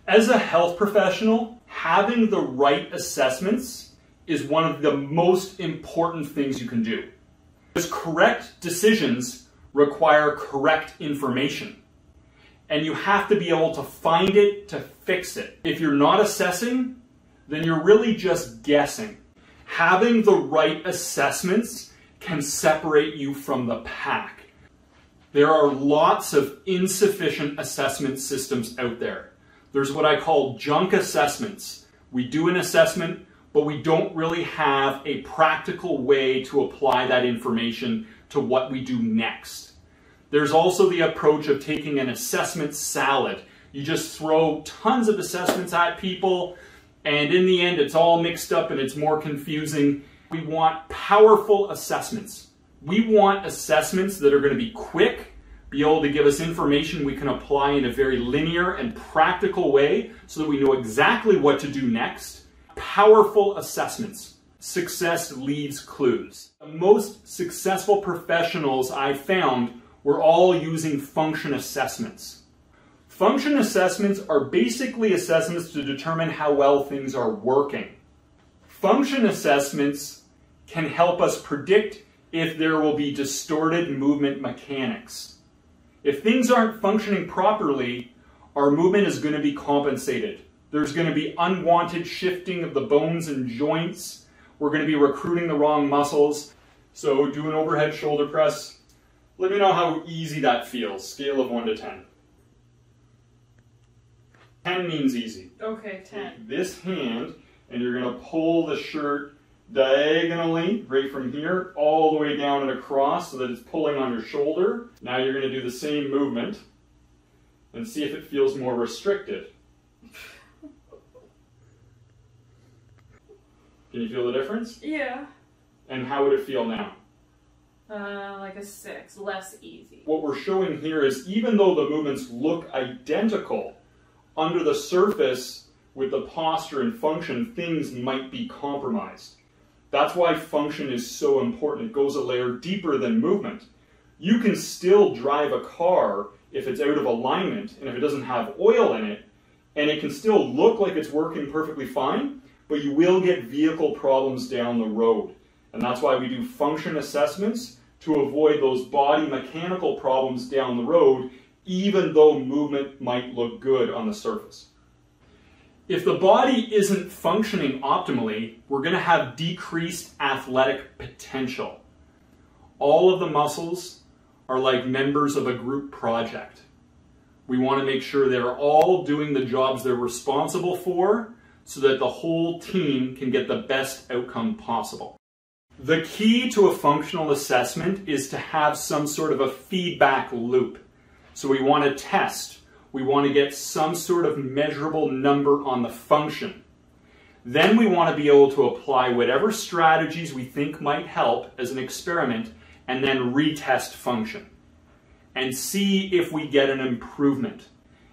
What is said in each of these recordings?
As a health professional, having the right assessments is one of the most important things you can do. Because correct decisions require correct information. And you have to be able to find it to fix it. If you're not assessing, then you're really just guessing. Having the right assessments can separate you from the pack. There are lots of insufficient assessment systems out there. There's what I call junk assessments. We do an assessment, but we don't really have a practical way to apply that information to what we do next. There's also the approach of taking an assessment salad. You just throw tons of assessments at people, and in the end it's all mixed up and it's more confusing. We want powerful assessments. We want assessments that are going to be quick, be able to give us information we can apply in a very linear and practical way so that we know exactly what to do next. Powerful assessments. Success leaves clues. The most successful professionals I found were all using function assessments. Function assessments are basically assessments to determine how well things are working. Function assessments can help us predict if there will be distorted movement mechanics. If things aren't functioning properly, our movement is going to be compensated. There's going to be unwanted shifting of the bones and joints. We're going to be recruiting the wrong muscles. So do an overhead shoulder press. Let me know how easy that feels. Scale of 1 to 10. 10 means easy. Okay, 10. Take this hand and you're going to pull the shirt diagonally, right from here, all the way down and across so that it's pulling on your shoulder. Now you're going to do the same movement and see if it feels more restricted. Can you feel the difference? Yeah. And how would it feel now? Like a 6, less easy. What we're showing here is even though the movements look identical, under the surface with the posture and function, things might be compromised. That's why function is so important. It goes a layer deeper than movement. You can still drive a car if it's out of alignment and if it doesn't have oil in it, and it can still look like it's working perfectly fine, but you will get vehicle problems down the road. And that's why we do function assessments to avoid those body mechanical problems down the road, even though movement might look good on the surface. If the body isn't functioning optimally, we're going to have decreased athletic potential. All of the muscles are like members of a group project. We want to make sure they're all doing the jobs they're responsible for so that the whole team can get the best outcome possible. The key to a functional assessment is to have some sort of a feedback loop. So we want to test. We want to get some sort of measurable number on the function. Then we want to be able to apply whatever strategies we think might help as an experiment and then retest function and see if we get an improvement.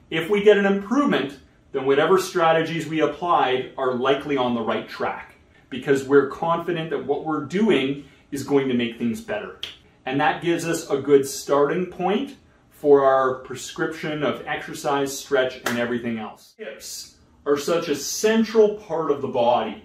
If we get an improvement, then whatever strategies we applied are likely on the right track because we're confident that what we're doing is going to make things better. And that gives us a good starting point for our prescription of exercise, stretch, and everything else. Hips are such a central part of the body.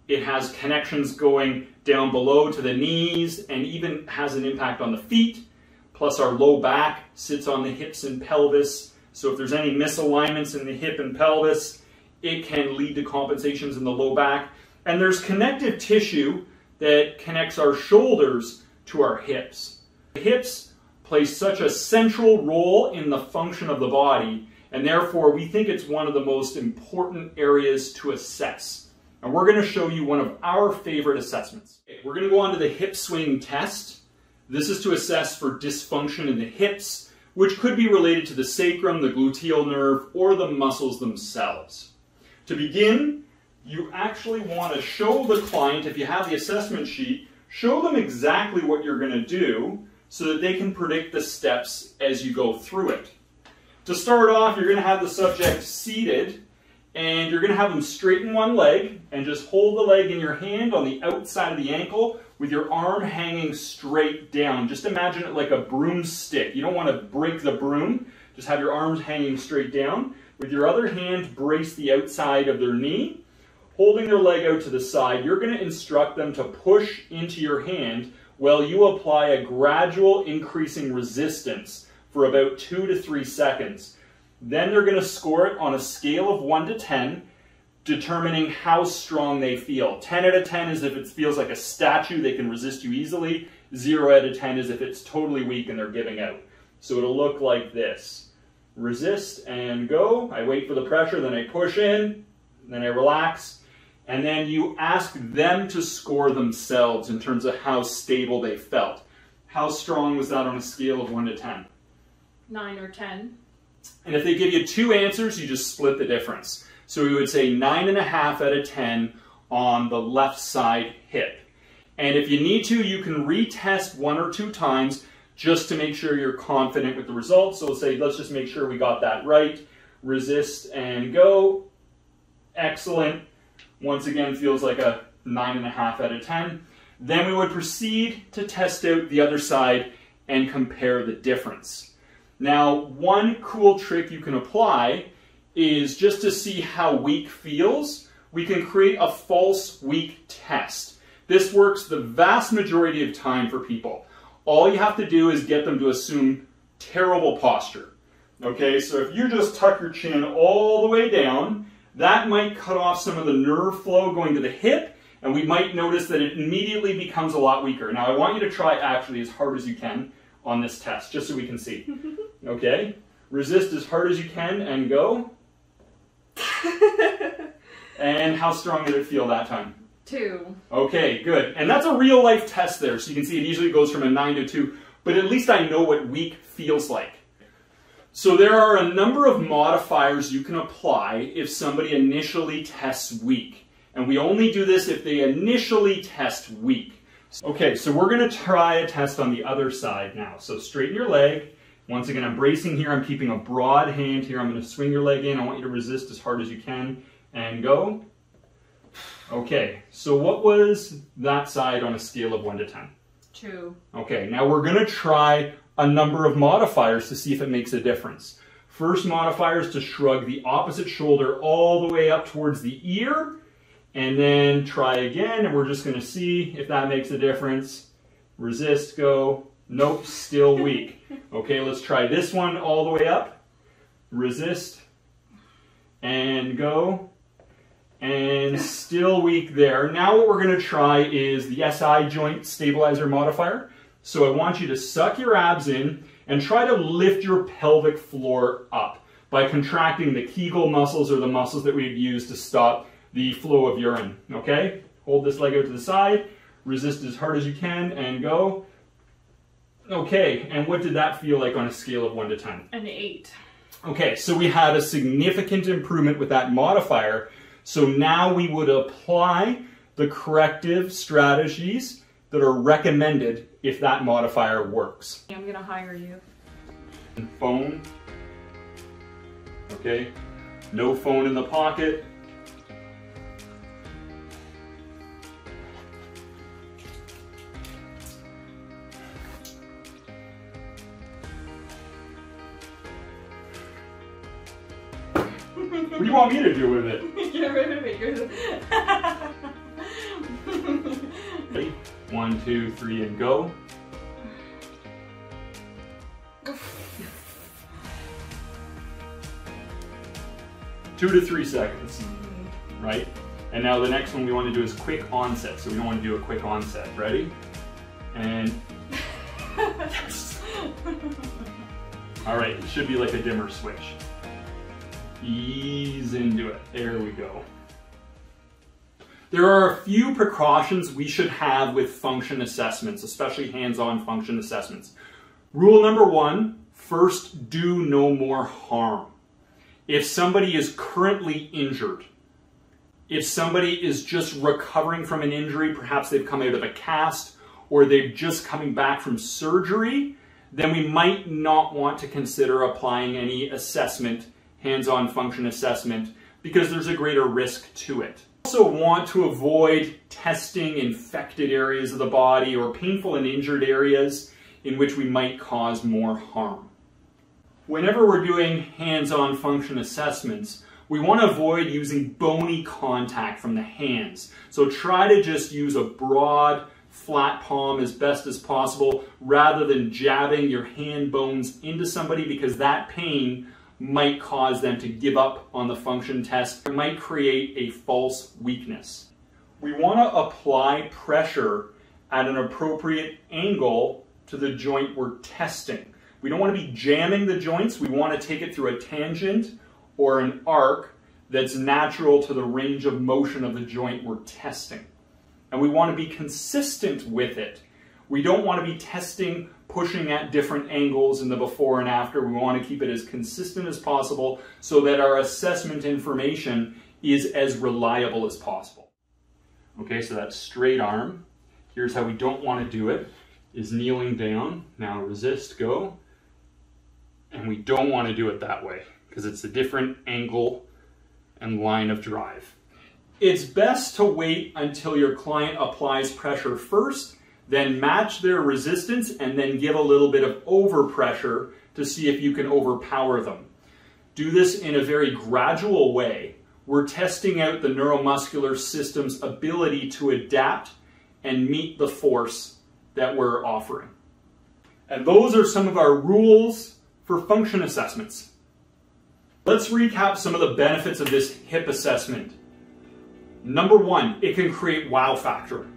It has connections going down below to the knees and even has an impact on the feet. Plus our low back sits on the hips and pelvis. So if there's any misalignments in the hip and pelvis, it can lead to compensations in the low back. And there's connective tissue that connects our shoulders to our hips. The hips play such a central role in the function of the body, and therefore we think it's one of the most important areas to assess. And we're going to show you one of our favorite assessments. We're going to go on to the hip swing test. This is to assess for dysfunction in the hips, which could be related to the sacrum, the gluteal nerve, or the muscles themselves. To begin, you actually want to show the client, if you have the assessment sheet, show them exactly what you're going to do so that they can predict the steps as you go through it. To start off, you're going to have the subject seated, and you're going to have them straighten one leg and just hold the leg in your hand on the outside of the ankle with your arm hanging straight down. Just imagine it like a broomstick. You don't want to break the broom. Just have your arms hanging straight down. With your other hand, brace the outside of their knee. Holding their leg out to the side, you're going to instruct them to push into your hand while you apply a gradual increasing resistance for about 2 to 3 seconds. Then they're going to score it on a scale of 1 to 10, determining how strong they feel. 10 out of 10 is if it feels like a statue, they can resist you easily. 0 out of 10 is if it's totally weak and they're giving out. So it'll look like this. Resist and go. I wait for the pressure, then I push in, then I relax. And then you ask them to score themselves in terms of how stable they felt. How strong was that on a scale of 1 to 10? 9 or 10. And if they give you 2 answers, you just split the difference. So we would say 9.5 out of 10 on the left side hip. And if you need to, you can retest 1 or 2 times just to make sure you're confident with the results. So we'll say, let's just make sure we got that right. Resist and go. Excellent. Once again, feels like a 9.5 out of 10. Then we would proceed to test out the other side and compare the difference. Now, one cool trick you can apply is just to see how weak feels, we can create a false weak test. This works the vast majority of time for people. All you have to do is get them to assume terrible posture. Okay, so if you just tuck your chin all the way down, that might cut off some of the nerve flow going to the hip, and we might notice that it immediately becomes a lot weaker. Now, I want you to try actually as hard as you can on this test, just so we can see. Okay? Resist as hard as you can and go. And how strong did it feel that time? 2. Okay, good. And that's a real life test there, so you can see it easily goes from a 9 to 2, but at least I know what weak feels like. So there are a number of modifiers you can apply if somebody initially tests weak. And we only do this if they initially test weak. Okay, so we're going to try a test on the other side now. So straighten your leg. Once again, I'm bracing here. I'm keeping a broad hand here. I'm going to swing your leg in. I want you to resist as hard as you can. And go. Okay, so what was that side on a scale of 1 to 10? 2. Okay, now we're going to try a number of modifiers to see if it makes a difference. First modifier is to shrug the opposite shoulder all the way up towards the ear, and then try again, and we're just going to see if that makes a difference. Resist, go. Nope, still weak. Okay, let's try this one all the way up. Resist, and go. And still weak there. Now what we're going to try is the SI joint stabilizer modifier. So I want you to suck your abs in and try to lift your pelvic floor up by contracting the Kegel muscles or the muscles that we've used to stop the flow of urine. Okay? Hold this leg out to the side, resist as hard as you can, and go. Okay, and what did that feel like on a scale of 1 to 10? An 8. Okay, so we had a significant improvement with that modifier. So now we would apply the corrective strategies that are recommended if that modifier works. I'm going to hire you. Phone. Okay. No phone in the pocket. What do you want me to do with it? Get rid of it. Ready? 1, 2, 3, and go. Two to 3 seconds, right? And now the next one we want to do is quick onset. So we don't want to do a quick onset. Ready? And yes. All right, it should be like a dimmer switch. Ease into it. There we go. There are a few precautions we should have with function assessments, especially hands-on function assessments. Rule number 1, first, do no more harm. If somebody is currently injured, if somebody is just recovering from an injury, perhaps they've come out of a cast or they're just coming back from surgery, then we might not want to consider applying any assessment, hands-on function assessment, because there's a greater risk to it. Also want to avoid testing infected areas of the body or painful and injured areas in which we might cause more harm. Whenever we're doing hands-on function assessments, we want to avoid using bony contact from the hands. So try to just use a broad, flat palm as best as possible rather than jabbing your hand bones into somebody, because that pain might cause them to give up on the function test. It might create a false weakness. We want to apply pressure at an appropriate angle to the joint we're testing. We don't want to be jamming the joints. We want to take it through a tangent or an arc that's natural to the range of motion of the joint we're testing. And we want to be consistent with it. We don't want to be testing, pushing at different angles in the before and after. We want to keep it as consistent as possible so that our assessment information is as reliable as possible. Okay, so that's straight arm. Here's how we don't want to do it, is kneeling down. Now resist, go. And we don't want to do it that way because it's a different angle and line of drive. It's best to wait until your client applies pressure first, then match their resistance, and then give a little bit of overpressure to see if you can overpower them. Do this in a very gradual way. We're testing out the neuromuscular system's ability to adapt and meet the force that we're offering. And those are some of our rules for function assessments. Let's recap some of the benefits of this hip assessment. Number one, it can create wow factor.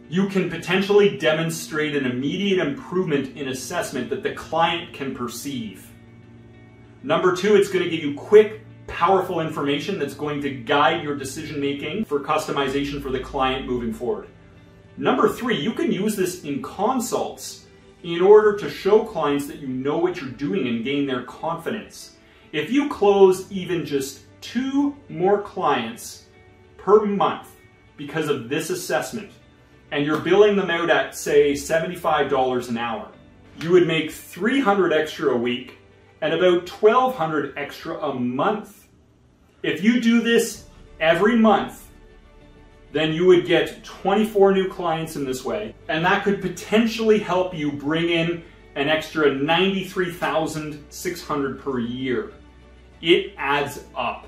You can potentially demonstrate an immediate improvement in assessment that the client can perceive. Number two, it's going to give you quick, powerful information that's going to guide your decision making for customization for the client moving forward. Number three, you can use this in consults in order to show clients that you know what you're doing and gain their confidence. If you close even just 2 more clients per month because of this assessment, and you're billing them out at, say, $75 an hour, you would make $300 extra a week and about $1,200 extra a month. If you do this every month, then you would get 24 new clients in this way, and that could potentially help you bring in an extra $93,600 per year. It adds up.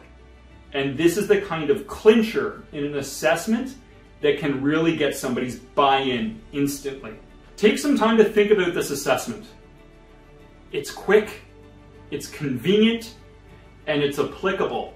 And this is the kind of clincher in an assessment that can really get somebody's buy-in instantly. Take some time to think about this assessment. It's quick, it's convenient, and it's applicable.